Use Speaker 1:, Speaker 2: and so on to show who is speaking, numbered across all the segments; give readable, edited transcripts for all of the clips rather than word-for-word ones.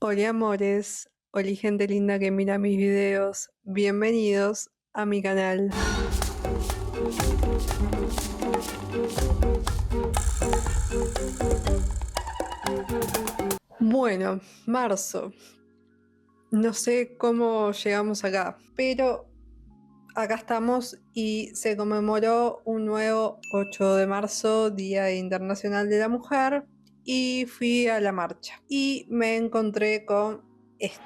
Speaker 1: Hola amores, hola gente linda que mira mis videos, bienvenidos a mi canal. Bueno, marzo, no sé cómo llegamos acá, pero acá estamos y se conmemoró un nuevo 8 de marzo, Día Internacional de la Mujer, y fui a la marcha y me encontré con esto.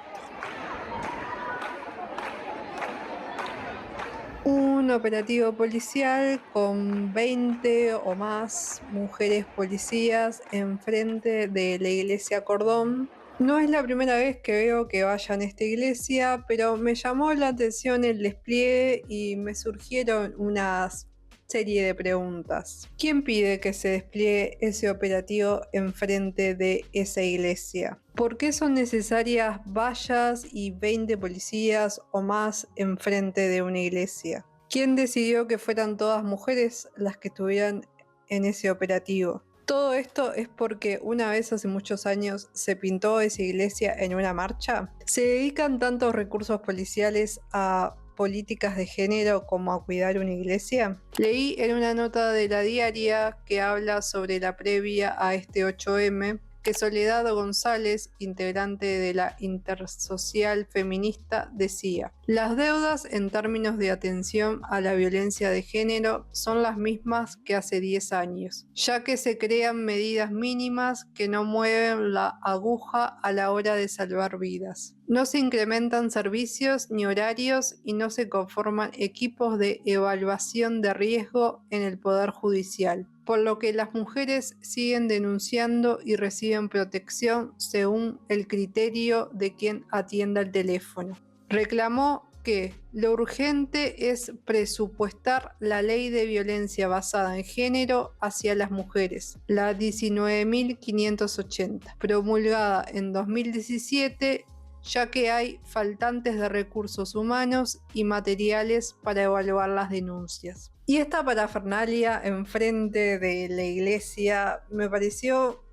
Speaker 1: Un operativo policial con 20 o más mujeres policías enfrente de la iglesia Cordón. No es la primera vez que veo que vayan a esta iglesia, pero me llamó la atención el despliegue y me surgieron unas serie de preguntas. ¿Quién pide que se despliegue ese operativo enfrente de esa iglesia? ¿Por qué son necesarias vallas y 20 policías o más enfrente de una iglesia? ¿Quién decidió que fueran todas mujeres las que estuvieran en ese operativo? Todo esto es porque una vez hace muchos años se pintó esa iglesia en una marcha. ¿Se dedican tantos recursos policiales a políticas de género como a cuidar una iglesia? Leí en una nota de La Diaria que habla sobre la previa a este 8M que Soledad González, integrante de la Intersocial Feminista, decía: las deudas en términos de atención a la violencia de género son las mismas que hace 10 años, ya que se crean medidas mínimas que no mueven la aguja a la hora de salvar vidas. No se incrementan servicios ni horarios y no se conforman equipos de evaluación de riesgo en el Poder Judicial, por lo que las mujeres siguen denunciando y reciben protección según el criterio de quien atienda el teléfono. Reclamó que lo urgente es presupuestar la ley de violencia basada en género hacia las mujeres, la 19.580, promulgada en 2017, ya que hay faltantes de recursos humanos y materiales para evaluar las denuncias. Y esta parafernalia enfrente de la iglesia me pareció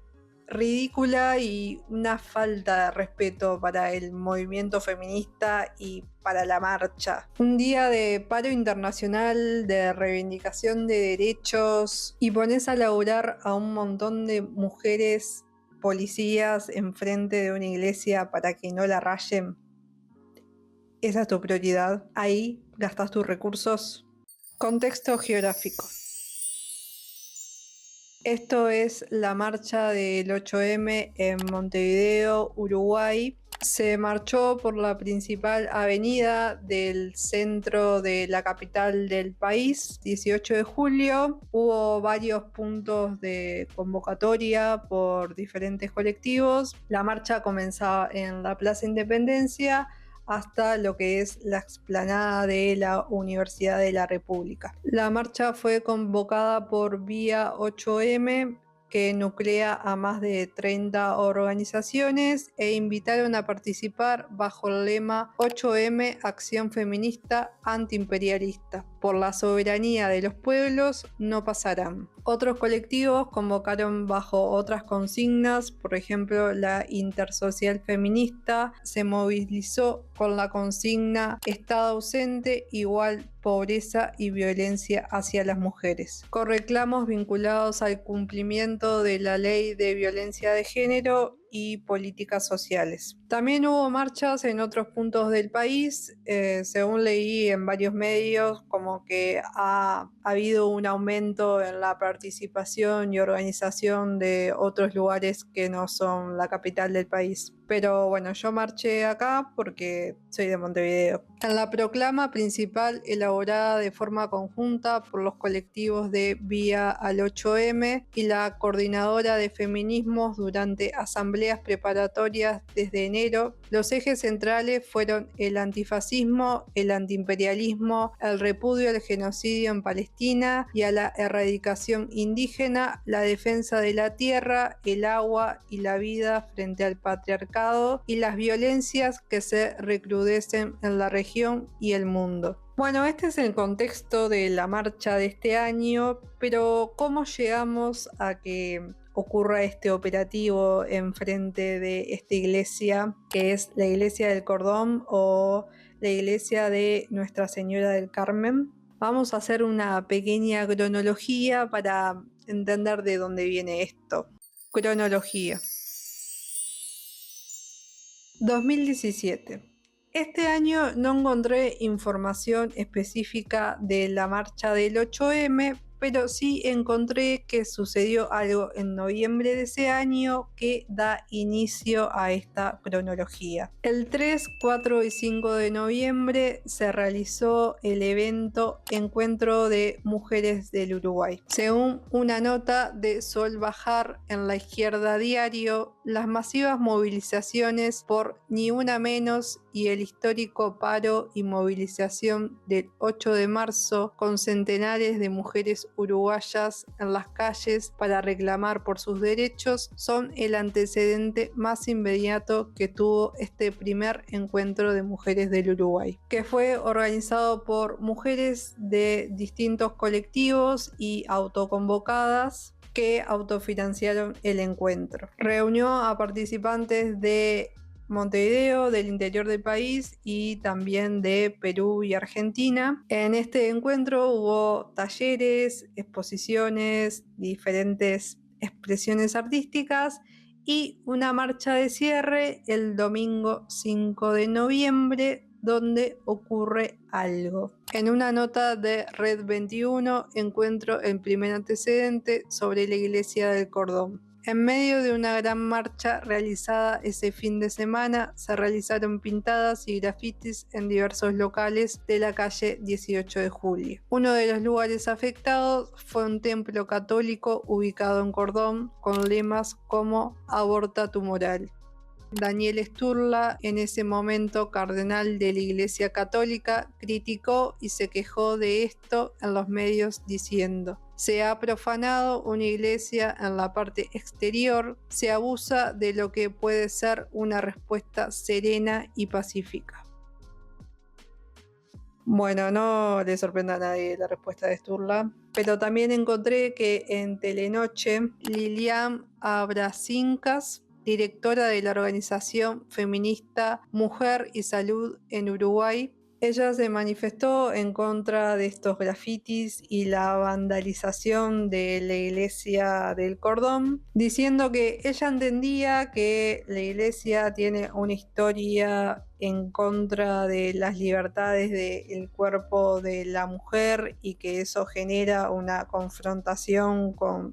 Speaker 1: ridícula y una falta de respeto para el movimiento feminista y para la marcha. Un día de paro internacional, de reivindicación de derechos, y pones a laburar a un montón de mujeres policías enfrente de una iglesia para que no la rayen. ¿Esa es tu prioridad? ¿Ahí gastas tus recursos? Contexto geográfico. Esto es la marcha del 8M en Montevideo, Uruguay. Se marchó por la principal avenida del centro de la capital del país, 18 de julio. Hubo varios puntos de convocatoria por diferentes colectivos. La marcha comenzaba en la Plaza Independencia hasta lo que es la explanada de la Universidad de la República. La marcha fue convocada por Vía 8M, que nuclea a más de 30 organizaciones, e invitaron a participar bajo el lema 8M Acción Feminista Antiimperialista. Por la soberanía de los pueblos no pasarán. Otros colectivos convocaron bajo otras consignas, por ejemplo la Intersocial Feminista se movilizó con la consigna Estado ausente igual pobreza y violencia hacia las mujeres, con reclamos vinculados al cumplimiento de la ley de violencia de género y políticas sociales. También hubo marchas en otros puntos del país, según leí en varios medios, como que ha habido un aumento en la participación y organización de otros lugares que no son la capital del país. Pero bueno, yo marché acá porque soy de Montevideo. En la proclama principal, elaborada de forma conjunta por los colectivos de Vía al 8M y la Coordinadora de Feminismos durante asambleas preparatorias desde enero, los ejes centrales fueron el antifascismo, el antiimperialismo, el repudio al genocidio en Palestina y a la erradicación indígena, la defensa de la tierra, el agua y la vida frente al patriarcado y las violencias que se recrudecen en la región y el mundo. Bueno, este es el contexto de la marcha de este año, pero ¿cómo llegamos a que ocurra este operativo enfrente de esta iglesia, que es la iglesia del Cordón o la iglesia de Nuestra Señora del Carmen. Vamos a hacer una pequeña cronología para entender de dónde viene esto. Cronología. 2017. Este año no encontré información específica de la marcha del 8M, pero sí encontré que sucedió algo en noviembre de ese año que da inicio a esta cronología. El 3, 4 y 5 de noviembre se realizó el evento Encuentro de Mujeres del Uruguay. Según una nota de Sol Bajar en La Izquierda Diario, las masivas movilizaciones por Ni Una Menos y el histórico paro y movilización del 8 de marzo con centenares de mujeres uruguayas en las calles para reclamar por sus derechos son el antecedente más inmediato que tuvo este primer encuentro de mujeres del Uruguay, que fue organizado por mujeres de distintos colectivos y autoconvocadas que autofinanciaron el encuentro. Reunió a participantes de Montevideo, del interior del país y también de Perú y Argentina. En este encuentro hubo talleres, exposiciones, diferentes expresiones artísticas y una marcha de cierre el domingo 5 de noviembre, donde ocurre algo. En una nota de Red 21 encuentro el primer antecedente sobre la iglesia del Cordón. En medio de una gran marcha realizada ese fin de semana, se realizaron pintadas y grafitis en diversos locales de la calle 18 de Julio. Uno de los lugares afectados fue un templo católico ubicado en Cordón, con lemas como "Aborta tu moral". Daniel Sturla, en ese momento cardenal de la Iglesia Católica, criticó y se quejó de esto en los medios diciendo: "Se ha profanado una iglesia en la parte exterior, se abusa de lo que puede ser una respuesta serena y pacífica". Bueno, no le sorprende a nadie la respuesta de Sturla, pero también encontré que en Telenoche, Lilian Abrasincas, directora de la organización feminista Mujer y Salud en Uruguay, ella se manifestó en contra de estos grafitis y la vandalización de la iglesia del Cordón, diciendo que ella entendía que la iglesia tiene una historia en contra de las libertades del cuerpo de la mujer y que eso genera una confrontación con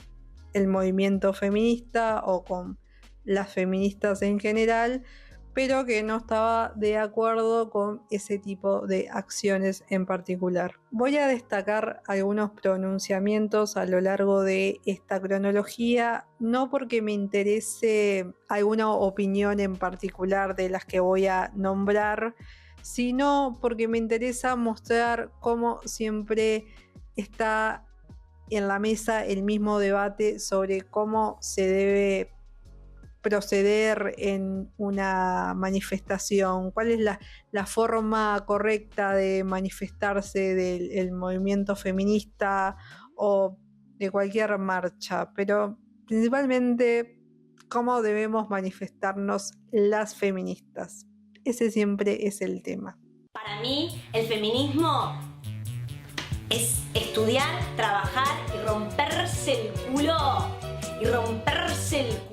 Speaker 1: el movimiento feminista o con las feministas en general, pero que no estaba de acuerdo con ese tipo de acciones en particular. Voy a destacar algunos pronunciamientos a lo largo de esta cronología, no porque me interese alguna opinión en particular de las que voy a nombrar, sino porque me interesa mostrar cómo siempre está en la mesa el mismo debate sobre cómo se debe proceder en una manifestación, cuál es la forma correcta de manifestarse del movimiento feminista o de cualquier marcha, pero principalmente cómo debemos manifestarnos las feministas. Ese siempre es el tema.
Speaker 2: Para mí, el feminismo es estudiar, trabajar y romperse el culo.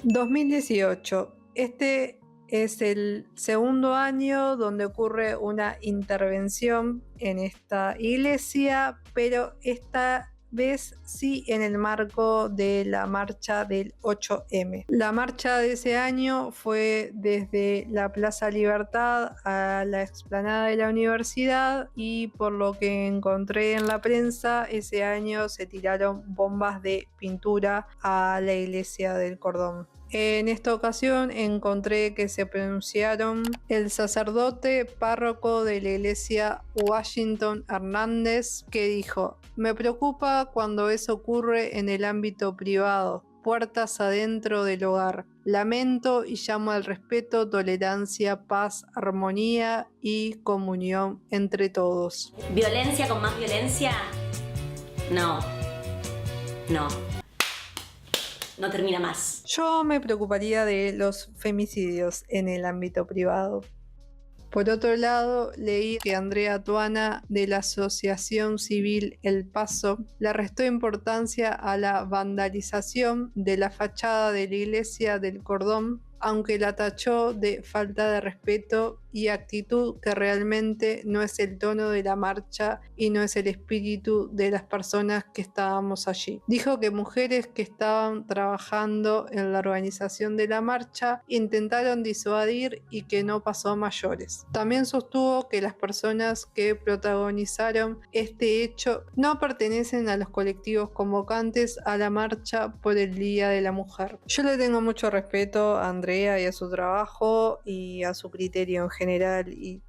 Speaker 1: 2018. Este es el segundo año donde ocurre una intervención en esta iglesia, pero esta vez sí en el marco de la marcha del 8M. La marcha de ese año fue desde la Plaza Libertad a la explanada de la universidad y por lo que encontré en la prensa, ese año se tiraron bombas de pintura a la iglesia del Cordón. En esta ocasión encontré que se pronunciaron el sacerdote párroco de la iglesia Washington Hernández, que dijo: "Me preocupa cuando eso ocurre en el ámbito privado, puertas adentro del hogar. Lamento y llamo al respeto, tolerancia, paz, armonía y comunión entre todos".
Speaker 2: ¿Violencia con más violencia? No. no termina más.
Speaker 1: Yo me preocuparía de los femicidios en el ámbito privado. Por otro lado, leí que Andrea Tuana, de la Asociación Civil El Paso, le restó importancia a la vandalización de la fachada de la iglesia del Cordón, aunque la tachó de falta de respeto y actitud que realmente no es el tono de la marcha y no es el espíritu de las personas que estábamos allí. Dijo que mujeres que estaban trabajando en la organización de la marcha intentaron disuadir y que no pasó a mayores. También sostuvo que las personas que protagonizaron este hecho no pertenecen a los colectivos convocantes a la marcha por el Día de la Mujer. Yo le tengo mucho respeto a Andrea y a su trabajo y a su criterio en general, y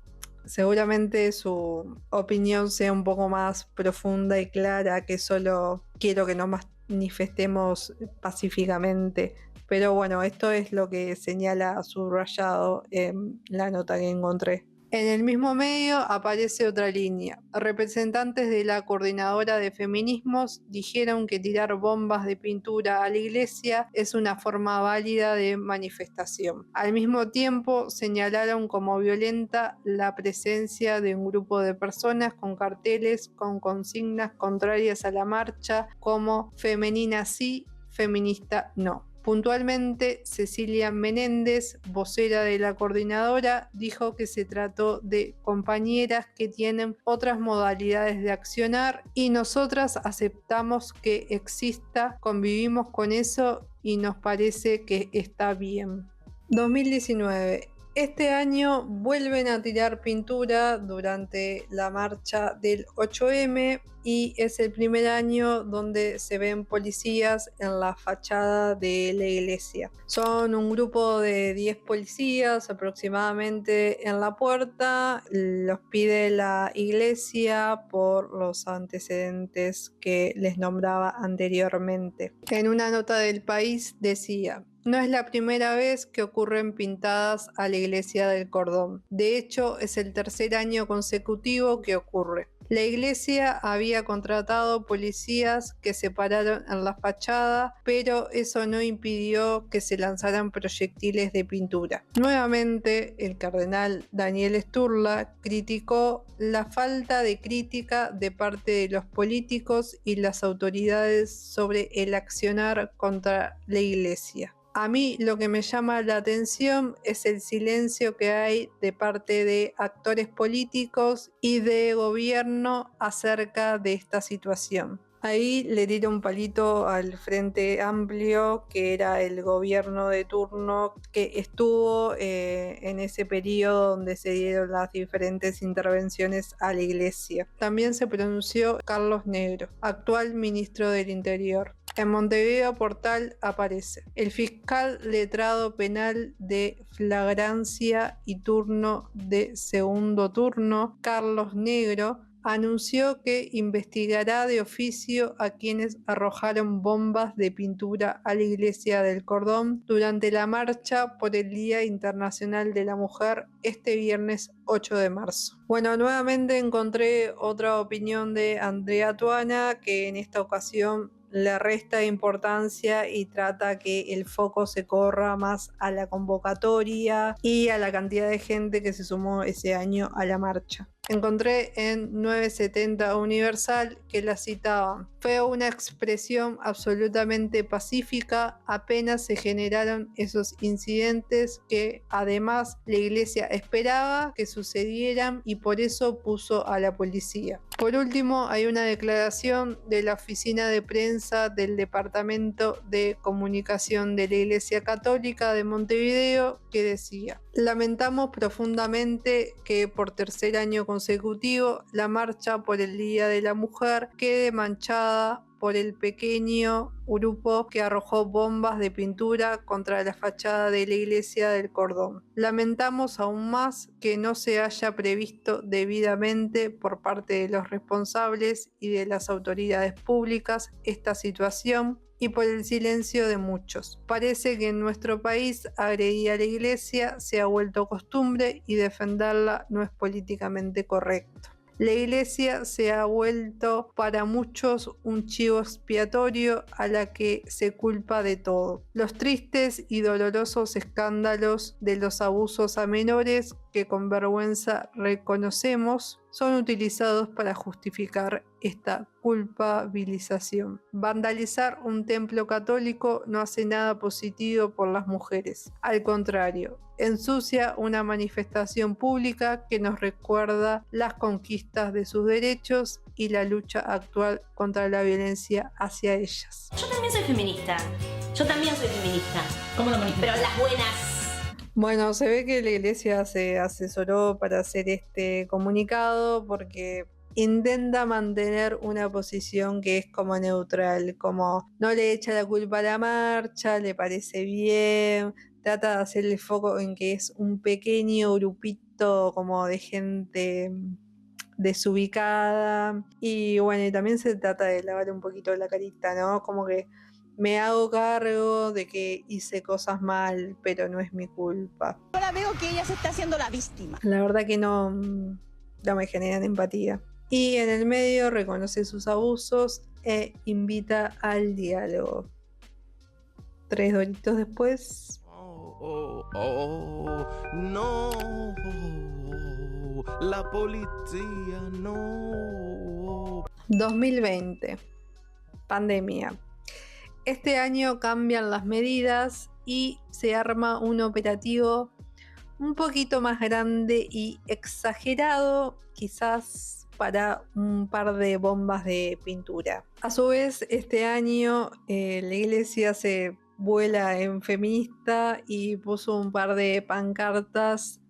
Speaker 1: seguramente su opinión sea un poco más profunda y clara que solo quiero que nos manifestemos pacíficamente. Pero bueno, esto es lo que señala subrayado en la nota que encontré. En el mismo medio aparece otra línea. Representantes de la Coordinadora de Feminismos dijeron que tirar bombas de pintura a la iglesia es una forma válida de manifestación. Al mismo tiempo, señalaron como violenta la presencia de un grupo de personas con carteles con consignas contrarias a la marcha como "femenina sí, feminista no". Puntualmente, Cecilia Menéndez, vocera de la coordinadora, dijo que se trató de compañeras que tienen otras modalidades de accionar y nosotras aceptamos que exista, convivimos con eso y nos parece que está bien. 2019. Este año vuelven a tirar pintura durante la marcha del 8M y es el primer año donde se ven policías en la fachada de la iglesia. Son un grupo de 10 policías aproximadamente en la puerta. Los pide la iglesia por los antecedentes que les nombraba anteriormente. En una nota del País decía: no es la primera vez que ocurren pintadas a la iglesia del Cordón. De hecho, es el tercer año consecutivo que ocurre. La iglesia había contratado policías que se pararon en la fachada, pero eso no impidió que se lanzaran proyectiles de pintura. Nuevamente, el cardenal Daniel Sturla criticó la falta de crítica de parte de los políticos y las autoridades sobre el accionar contra la iglesia. A mí lo que me llama la atención es el silencio que hay de parte de actores políticos y de gobierno acerca de esta situación. Ahí le tiro un palito al Frente Amplio, que era el gobierno de turno que estuvo en ese periodo donde se dieron las diferentes intervenciones a la iglesia. También se pronunció Carlos Negro, actual ministro del Interior. En Montevideo Portal aparece: el fiscal letrado penal de flagrancia y turno de segundo turno, Carlos Negro, anunció que investigará de oficio a quienes arrojaron bombas de pintura a la iglesia del Cordón durante la marcha por el Día Internacional de la Mujer este viernes 8 de marzo. Bueno, nuevamente encontré otra opinión de Andrea Tuana, que en esta ocasión le resta importancia y trata que el foco se corra más a la convocatoria y a la cantidad de gente que se sumó ese año a la marcha. Encontré en 970 Universal que la citaban: fue una expresión absolutamente pacífica, apenas se generaron esos incidentes que además la iglesia esperaba que sucedieran y por eso puso a la policía. Por último, hay una declaración de la oficina de prensa del Departamento de Comunicación de la Iglesia Católica de Montevideo que decía: lamentamos profundamente que por tercer año consecutivo la marcha por el Día de la Mujer quede manchada por el pequeño grupo que arrojó bombas de pintura contra la fachada de la iglesia del Cordón. Lamentamos aún más que no se haya previsto debidamente por parte de los responsables y de las autoridades públicas esta situación y por el silencio de muchos. Parece que en nuestro país agredir a la iglesia se ha vuelto costumbre y defenderla no es políticamente correcto. La iglesia se ha vuelto para muchos un chivo expiatorio a la que se culpa de todo. Los tristes y dolorosos escándalos de los abusos a menores que con vergüenza reconocemos son utilizados para justificar esta culpabilización. Vandalizar un templo católico no hace nada positivo por las mujeres. Al contrario, ensucia una manifestación pública que nos recuerda las conquistas de sus derechos y la lucha actual contra la violencia hacia ellas.
Speaker 2: Yo también soy feminista.
Speaker 3: ¿Cómo lo manifiesto?
Speaker 2: Pero las buenas.
Speaker 1: Bueno, se ve que la iglesia se asesoró para hacer este comunicado porque intenta mantener una posición que es como neutral, como no le echa la culpa a la marcha, le parece bien, trata de hacer el foco en que es un pequeño grupito como de gente desubicada, y bueno, y también se trata de lavar un poquito la carita, ¿no? Como que me hago cargo de que hice cosas mal, pero no es mi culpa.
Speaker 4: Ahora veo que ella se está haciendo la víctima.
Speaker 1: La verdad que no me generan empatía. Y en el medio reconoce sus abusos e invita al diálogo. 3 doritos después.
Speaker 5: No, la policía no.
Speaker 1: 2020. Pandemia. Este año cambian las medidas y se arma un operativo un poquito más grande y exagerado, quizás para un par de bombas de pintura. A su vez, este año la iglesia se vuela en feminista y puso un par de pancartas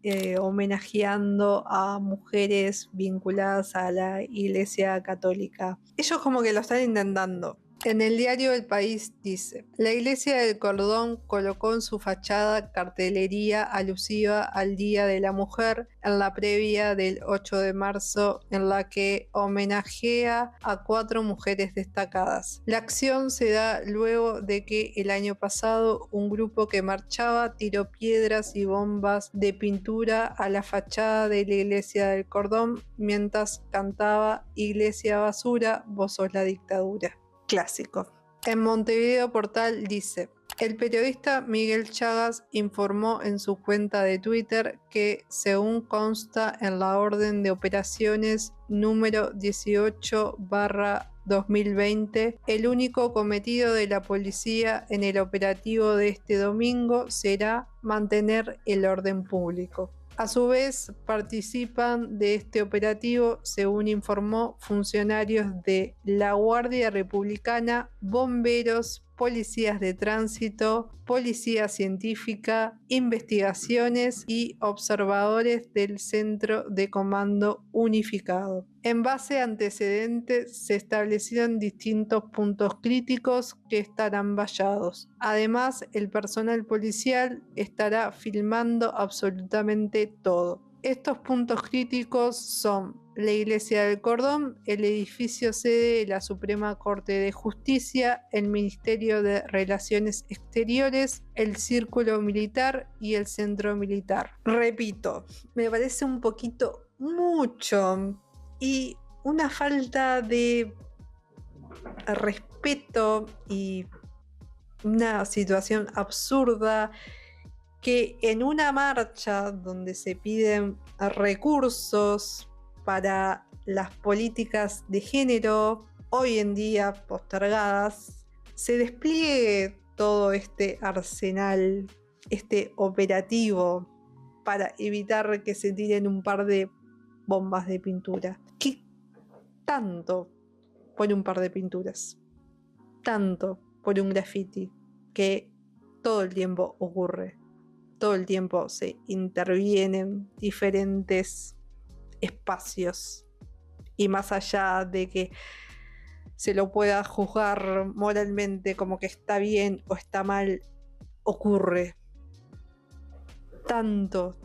Speaker 1: homenajeando a mujeres vinculadas a la iglesia católica. Ellos como que lo están intentando. En el diario El País dice: la iglesia del Cordón colocó en su fachada cartelería alusiva al Día de la Mujer en la previa del 8 de marzo, en la que homenajea a 4 mujeres destacadas. La acción se da luego de que el año pasado un grupo que marchaba tiró piedras y bombas de pintura a la fachada de la iglesia del Cordón mientras cantaba "Iglesia basura, vos sos la dictadura". Clásico. En Montevideo Portal dice: el periodista Miguel Chagas informó en su cuenta de Twitter que, según consta en la orden de operaciones número 18/2020, el único cometido de la policía en el operativo de este domingo será mantener el orden público. A su vez, participan de este operativo, según informó, funcionarios de la Guardia Republicana, bomberos, policías de tránsito, policía científica, investigaciones y observadores del Centro de Comando Unificado. En base a antecedentes, se establecieron distintos puntos críticos que estarán vallados. Además, el personal policial estará filmando absolutamente todo. Estos puntos críticos son la Iglesia del Cordón, el edificio sede de la Suprema Corte de Justicia, el Ministerio de Relaciones Exteriores, el Círculo Militar y el Centro Militar. Repito, me parece un poquito mucho y una falta de respeto y una situación absurda que en una marcha donde se piden recursos para las políticas de género hoy en día postergadas, se despliegue todo este arsenal, este operativo para evitar que se tiren un par de bombas de pintura. ¿Qué tanto por un par de pinturas? Tanto por un graffiti que todo el tiempo ocurre. Todo el tiempo se intervienen diferentes espacios y más allá de que se lo pueda juzgar moralmente como que está bien o está mal, ocurre. Tanto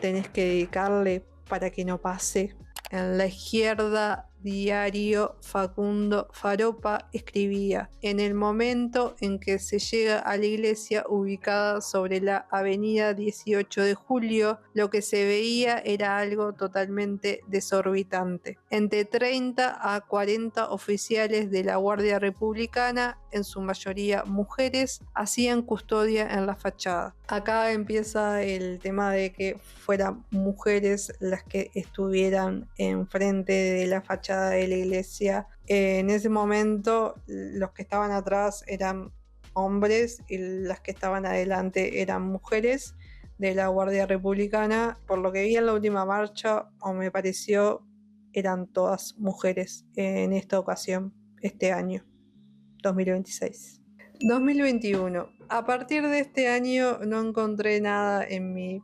Speaker 1: tenés que dedicarle para que no pase. En la izquierda diario Facundo Faropa escribía: en el momento en que se llega a la iglesia ubicada sobre la avenida 18 de Julio, lo que se veía era algo totalmente desorbitante. Entre 30 a 40 oficiales de la Guardia Republicana, en su mayoría mujeres, hacían custodia en la fachada. Acá empieza el tema de que fueran mujeres las que estuvieran enfrente de la fachada de la iglesia. En ese momento los que estaban atrás eran hombres y las que estaban adelante eran mujeres de la Guardia Republicana. Por lo que vi en la última marcha, o me pareció, eran todas mujeres en esta ocasión, este año 2026. 2021. A partir de este año no encontré nada en mi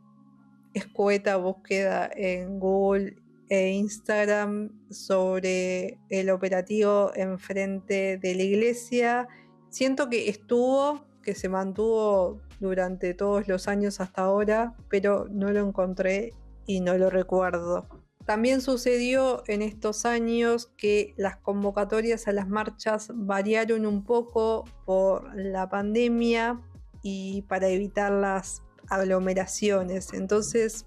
Speaker 1: escueta búsqueda en Google e Instagram sobre el operativo enfrente de la iglesia. Siento que se mantuvo durante todos los años hasta ahora, pero no lo encontré y no lo recuerdo. También sucedió en estos años que las convocatorias a las marchas variaron un poco por la pandemia y para evitar las aglomeraciones. Entonces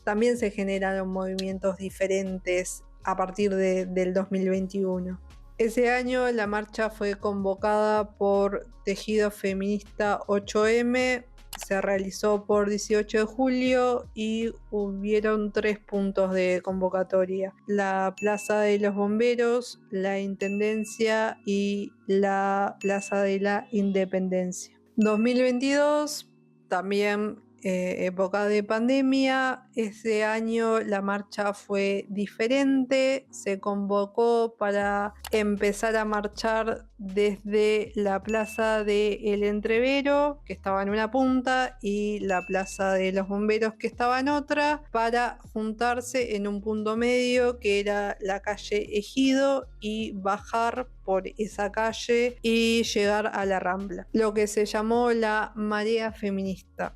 Speaker 1: también se generaron movimientos diferentes a partir del 2021. Ese año la marcha fue convocada por Tejido Feminista 8M, se realizó por 18 de julio y hubieron 3 puntos de convocatoria: la Plaza de los Bomberos, la Intendencia y la Plaza de la Independencia. 2022, también época de pandemia. Ese año la marcha fue diferente, se convocó para empezar a marchar desde la Plaza del Entrevero, que estaba en una punta, y la Plaza de los Bomberos, que estaba en otra, para juntarse en un punto medio que era la calle Ejido y bajar por esa calle y llegar a la Rambla, lo que se llamó la Marea Feminista.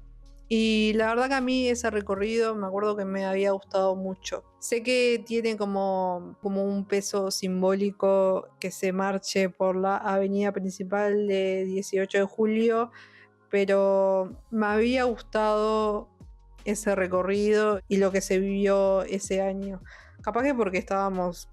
Speaker 1: Y la verdad que a mí ese recorrido me acuerdo que me había gustado mucho. Sé que tiene como un peso simbólico que se marche por la avenida principal de 18 de julio, pero me había gustado ese recorrido y lo que se vivió ese año. Capaz que porque estábamos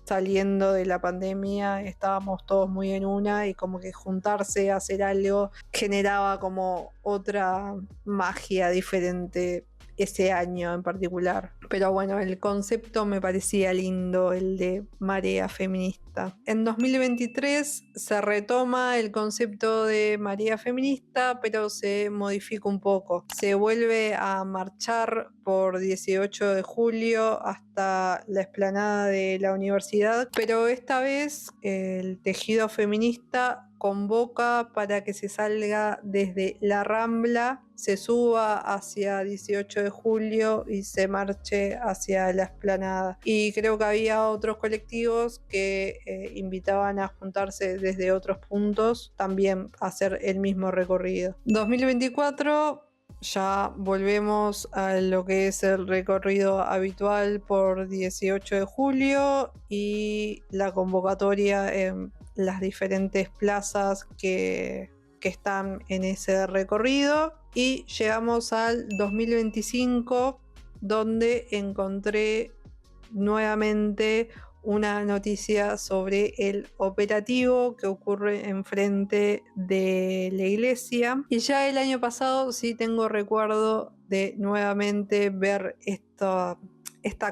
Speaker 1: saliendo de la pandemia, estábamos todos muy en una y como que juntarse a hacer algo generaba como otra magia diferente ese año en particular. Pero bueno, el concepto me parecía lindo, el de marea feminista. En 2023 se retoma el concepto de marea feminista, pero se modifica un poco. Se vuelve a marchar por 18 de julio hasta la explanada de la universidad, pero esta vez el tejido feminista convoca para que se salga desde la Rambla, se suba hacia 18 de julio y se marche hacia la explanada. Y creo que había otros colectivos que invitaban a juntarse desde otros puntos también a hacer el mismo recorrido. 2024 ya volvemos a lo que es el recorrido habitual por 18 de julio y la convocatoria en las diferentes plazas que están en ese recorrido. Y llegamos al 2025, donde encontré nuevamente una noticia sobre el operativo que ocurre enfrente de la iglesia. Y ya el año pasado sí tengo recuerdo de nuevamente ver esta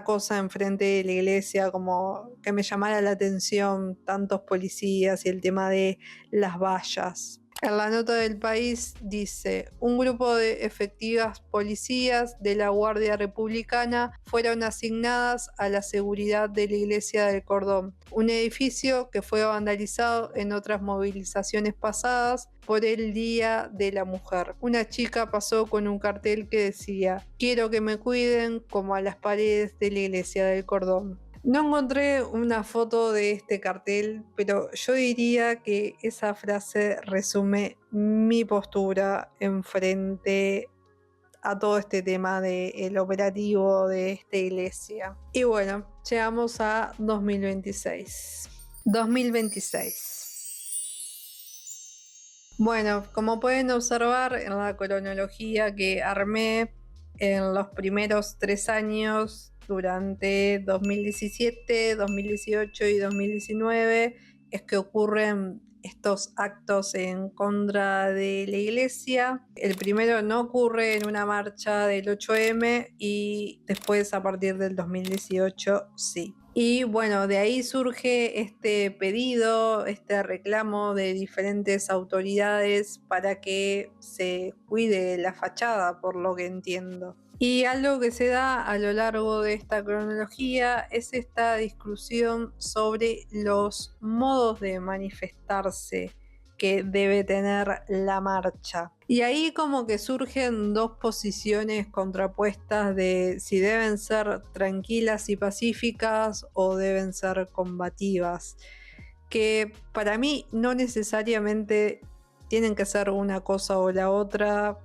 Speaker 1: cosa enfrente de la iglesia, como que me llamara la atención tantos policías y el tema de las vallas. En la nota del País dice: un grupo de efectivas policías de la Guardia Republicana fueron asignadas a la seguridad de la Iglesia del Cordón, un edificio que fue vandalizado en otras movilizaciones pasadas por el Día de la Mujer. Una chica pasó con un cartel que decía: quiero que me cuiden como a las paredes de la Iglesia del Cordón. No encontré una foto de este cartel, pero yo diría que esa frase resume mi postura en frente a todo este tema del operativo de esta iglesia. Y bueno, llegamos a 2026. 2026. Bueno, como pueden observar en la cronología que armé, en los primeros 3 años, durante 2017, 2018 y 2019, es que ocurren estos actos en contra de la iglesia. El primero no ocurre en una marcha del 8M y después, a partir del 2018, sí. Y bueno, de ahí surge este pedido, este reclamo de diferentes autoridades para que se cuide la fachada, por lo que entiendo. Y algo que se da a lo largo de esta cronología es esta discusión sobre los modos de manifestarse que debe tener la marcha. Y ahí como que surgen dos posiciones contrapuestas de si deben ser tranquilas y pacíficas o deben ser combativas, que para mí no necesariamente tienen que ser una cosa o la otra.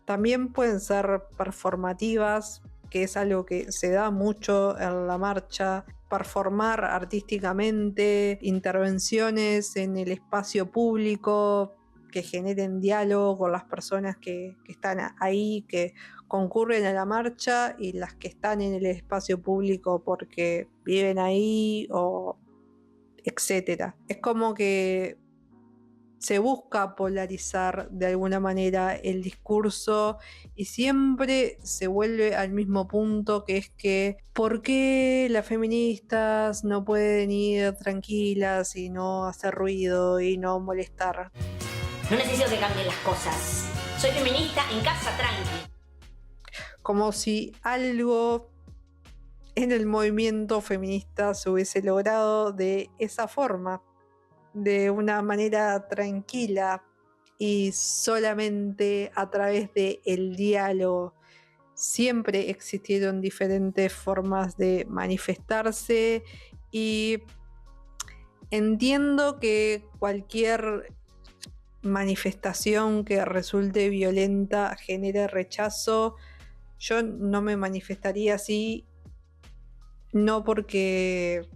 Speaker 1: También pueden ser performativas, que es algo que se da mucho en la marcha. Performar artísticamente, intervenciones en el espacio público que generen diálogo con las personas que están ahí, que concurren a la marcha, y las que están en el espacio público porque viven ahí o etcétera. Es como que se busca polarizar de alguna manera el discurso y siempre se vuelve al mismo punto, que es que ¿por qué las feministas no pueden ir tranquilas y no hacer ruido y no molestar?
Speaker 2: No necesito que cambien las cosas. Soy feminista en casa, tranqui.
Speaker 1: Como si algo en el movimiento feminista se hubiese logrado de esa forma, de una manera tranquila y solamente a través del diálogo. Siempre existieron diferentes formas de manifestarse y entiendo que cualquier manifestación que resulte violenta genere rechazo. Yo no me manifestaría así, no porque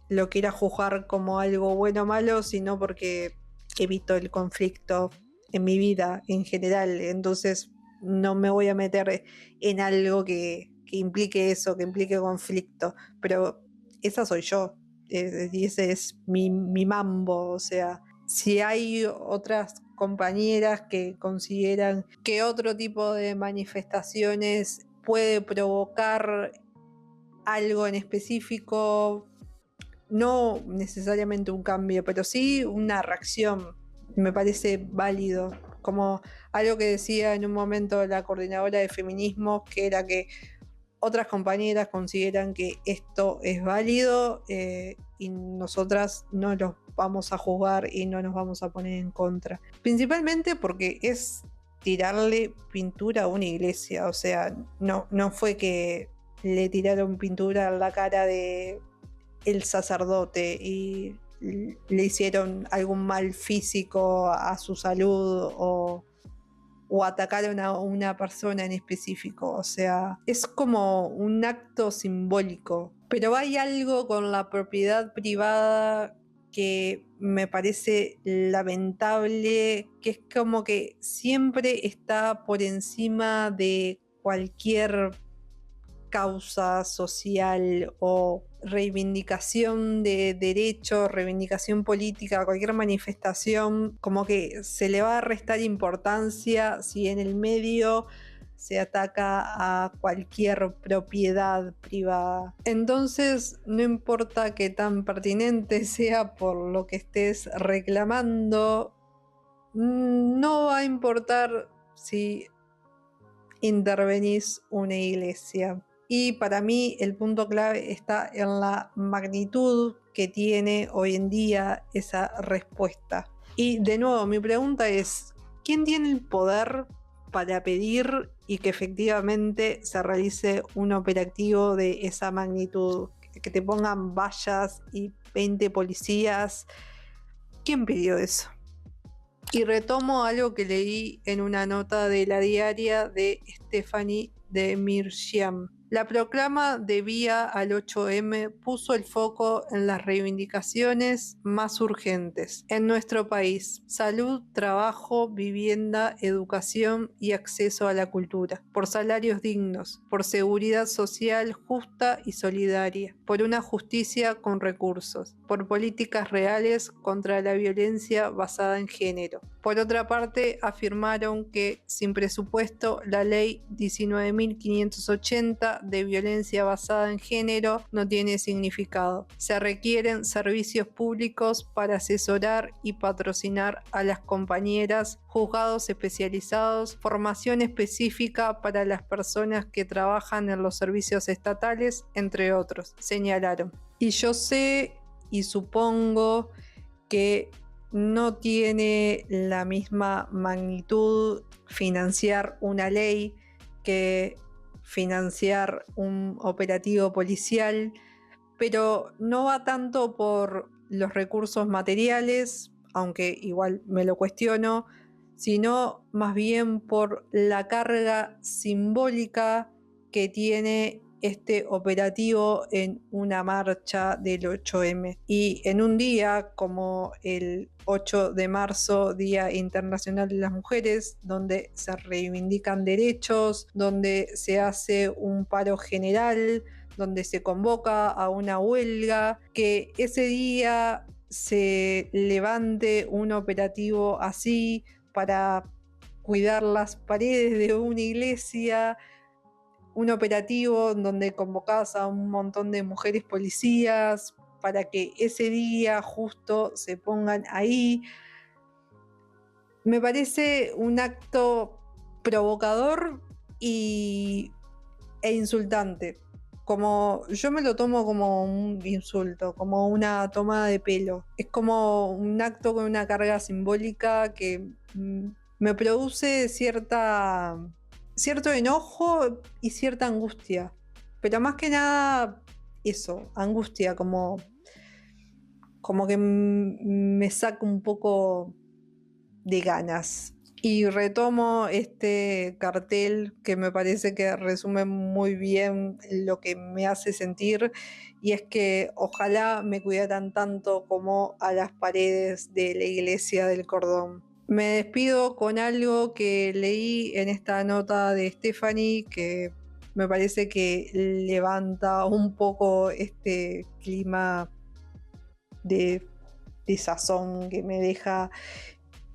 Speaker 1: lo quiera juzgar como algo bueno o malo, sino porque evito el conflicto en mi vida en general. Entonces no me voy a meter en algo que implique eso, que implique conflicto. Pero esa soy yo, y ese es mi mambo. O sea, si hay otras compañeras que consideran que otro tipo de manifestaciones puede provocar algo en específico, no necesariamente un cambio, pero sí una reacción, me parece válido. Como algo que decía en un momento la coordinadora de feminismo, que era que otras compañeras consideran que esto es válido, y nosotras no los vamos a juzgar y no nos vamos a poner en contra. Principalmente porque es tirarle pintura a una iglesia. O sea, no fue que le tiraron pintura en la cara de el sacerdote y le hicieron algún mal físico a su salud o atacar a una persona en específico. O sea, es como un acto simbólico. Pero hay algo con la propiedad privada que me parece lamentable, que es como que siempre está por encima de cualquier causa social o reivindicación de derechos, reivindicación política, cualquier manifestación. Como que se le va a restar importancia si en el medio se ataca a cualquier propiedad privada. Entonces, no importa qué tan pertinente sea por lo que estés reclamando, no va a importar si intervenís una iglesia. Y para mí el punto clave está en la magnitud que tiene hoy en día esa respuesta. Y de nuevo, mi pregunta es, ¿quién tiene el poder para pedir y que efectivamente se realice un operativo de esa magnitud? Que te pongan vallas y 20 policías. ¿Quién pidió eso? Y retomo algo que leí en una nota de La Diaria de Stephanie Demirjian. La proclama de Vía al 8M puso el foco en las reivindicaciones más urgentes en nuestro país: salud, trabajo, vivienda, educación y acceso a la cultura, por salarios dignos, por seguridad social justa y solidaria, por una justicia con recursos, por políticas reales contra la violencia basada en género. Por otra parte, afirmaron que sin presupuesto la ley 19.580 de violencia basada en género no tiene significado. Se requieren servicios públicos para asesorar y patrocinar a las compañeras, juzgados especializados, formación específica para las personas que trabajan en los servicios estatales, entre otros, señalaron. Y yo sé y supongo que no tiene la misma magnitud financiar una ley que financiar un operativo policial, pero no va tanto por los recursos materiales, aunque igual me lo cuestiono, sino más bien por la carga simbólica que tiene este operativo en una marcha del 8M. Y en un día como el 8 de marzo, Día Internacional de las Mujeres, donde se reivindican derechos, donde se hace un paro general, donde se convoca a una huelga, que ese día se levante un operativo así para cuidar las paredes de una iglesia, un operativo donde convocás a un montón de mujeres policías para que ese día justo se pongan ahí. Me parece un acto provocador e insultante. Como yo me lo tomo como un insulto, como una toma de pelo. Es como un acto con una carga simbólica que me produce cierto enojo y cierta angustia. Pero más que nada eso, angustia, como que me saca un poco de ganas. Y retomo este cartel que me parece que resume muy bien lo que me hace sentir, y es que ojalá me cuidaran tanto como a las paredes de la iglesia del Cordón. Me despido con algo que leí en esta nota de Stephanie, que me parece que levanta un poco este clima de sazón que me deja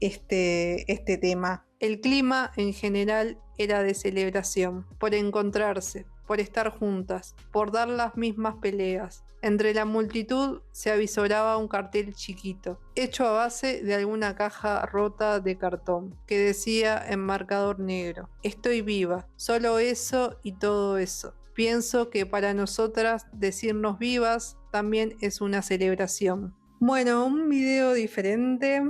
Speaker 1: este tema. El clima en general era de celebración, por encontrarse, por estar juntas, por dar las mismas peleas. Entre la multitud se avisoraba un cartel chiquito, hecho a base de alguna caja rota de cartón, que decía en marcador negro: estoy viva, solo eso y todo eso. Pienso que para nosotras decirnos vivas también es una celebración. Bueno, un video diferente,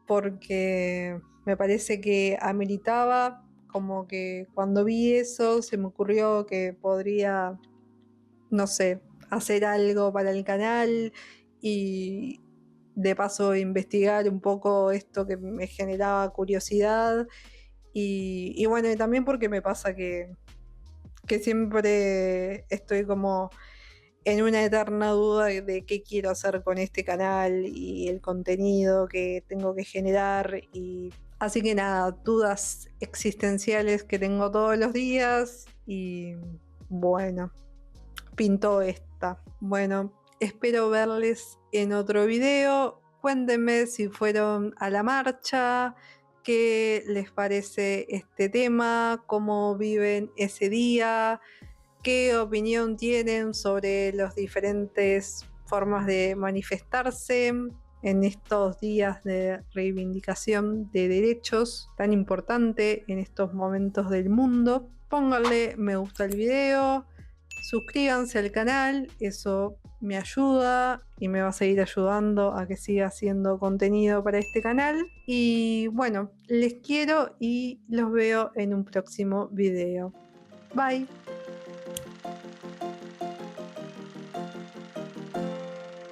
Speaker 1: porque me parece que ameritaba, como que cuando vi eso se me ocurrió que podría, no sé, hacer algo para el canal y de paso investigar un poco esto que me generaba curiosidad. Y bueno, y también porque me pasa que siempre estoy como en una eterna duda de qué quiero hacer con este canal y el contenido que tengo que generar. Y así que nada, dudas existenciales que tengo todos los días, y bueno, pintó esta. Bueno, espero verles en otro video. Cuéntenme si fueron a la marcha, qué les parece este tema, cómo viven ese día, qué opinión tienen sobre las diferentes formas de manifestarse en estos días de reivindicación de derechos tan importante en estos momentos del mundo. Pónganle me gusta al video, suscríbanse al canal, eso me ayuda y me va a seguir ayudando a que siga haciendo contenido para este canal. Y bueno, les quiero y los veo en un próximo video. Bye.